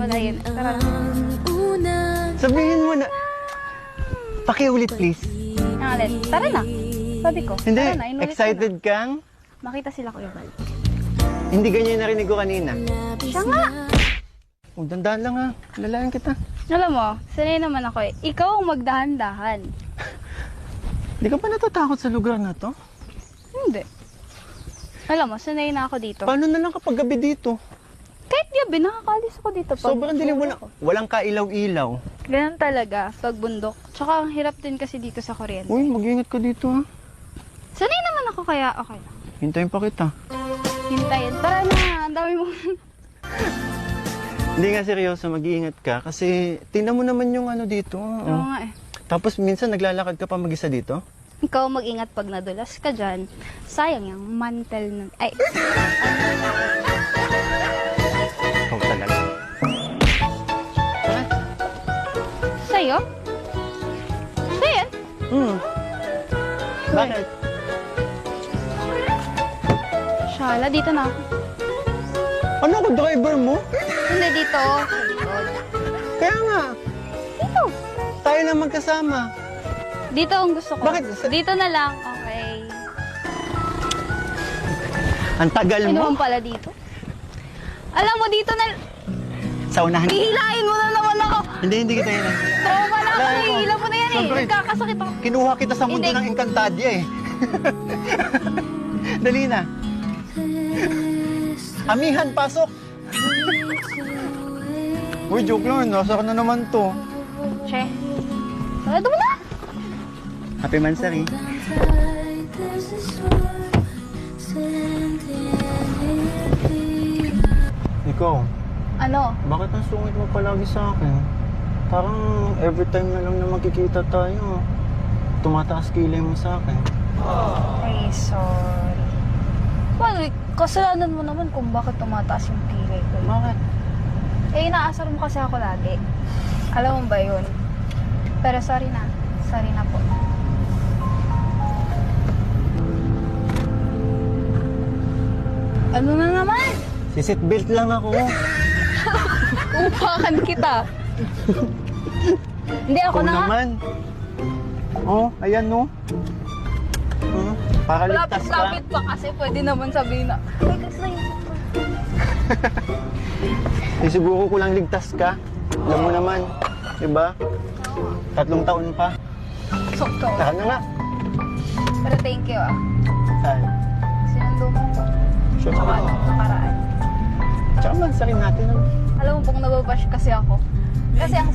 Wala yun. Tara na. Sabihin mo na. Pakiulit, please. Ulit. Tara na. Sabi ko. Hindi, Tara na. Inulit ko excited na. kang? Makita sila Kuya Bal. Hindi ganyan yung narinig ko kanina. Siya nga. Oh, dandahan lang ha. Lalayan kita. Alam mo, sanay naman ako eh. Ikaw ang magdahan-dahan. Di ka pa natatakot sa lugar na to? Hindi. Alam mo, sanay na ako dito. Paano na lang kapag gabi dito? Kahit gabi, nakakalis ako dito. Sobrang dilim, walang kailaw-ilaw. Ganun talaga, pag bundok. Tsaka ang hirap din kasi dito sa kuryente. Uy, mag-ingat ka dito ha. Sanay naman ako kaya okay lang. Hintayin pa kita. Hintayin. Tara na, ang dami mo. Hindi nga seryoso, mag-iingat ka. Kasi tingnan mo naman yung ano dito. Oo nga eh. Tapos minsan naglalakad ka pa mag-isa dito? Ikaw mag-ingat pag nadulas ka dyan. Sayang yung mantel ng... Ay, Ikaw talaga. sa'yo? Sa'yo yan? Bakit? Shala, dito na ako. Ano ako, driver mo? Hindi, dito. Sa likod. Kaya nga, Dito. tayo lang magkasama. Dito ang gusto ko. Bakit? Dito na lang. Okay. Ang tagal Ano mo. naman pala dito? Alam mo, dito na... Sa unahan. Hihilain mo na naman ako. Hindi kita yun. Trauma na ako. Alam ko. Hihila mo na yan eh. Siyempre. Nagkakasakit ako. Kinuha kita sa mundo Hindi. ng Encantadia eh. Dali na. Amihan, pasok. Uy, joke lang. Nasa ka na naman to. Che. Sarado mo na. Happy Mansari. Ikaw, Ano? bakit ang sungit mo palagi sa akin? Parang every time na lang na magkikita tayo, tumataas kilay mo sa akin. Ay, sorry. Well, kasalanan mo naman kung bakit tumataas yung kilay ko. Bakit? Eh, inaasar mo kasi ako lagi. Alam mo ba yun? Pero sorry na. Sorry na po. Ano na naman? Si-seatbelt lang ako. Upakan kita. Hindi ako Ikaw na nga. naman. Oh, ayan no. Para ligtas ka. Lapit-lapit pa kasi pwede naman sabihin na, ay, kasi na yun. Siguro ko lang ligtas ka. Alam mo naman, diba? 3 taon pa. Sakto. Saan na nga? Pero thank you ah. Saan? Sinundo mo ko. Sure Tsaka ka. nakaraan. Tsaka Mansari natin. Ano? Alam mo pong nababash kasi ako. Kasi ang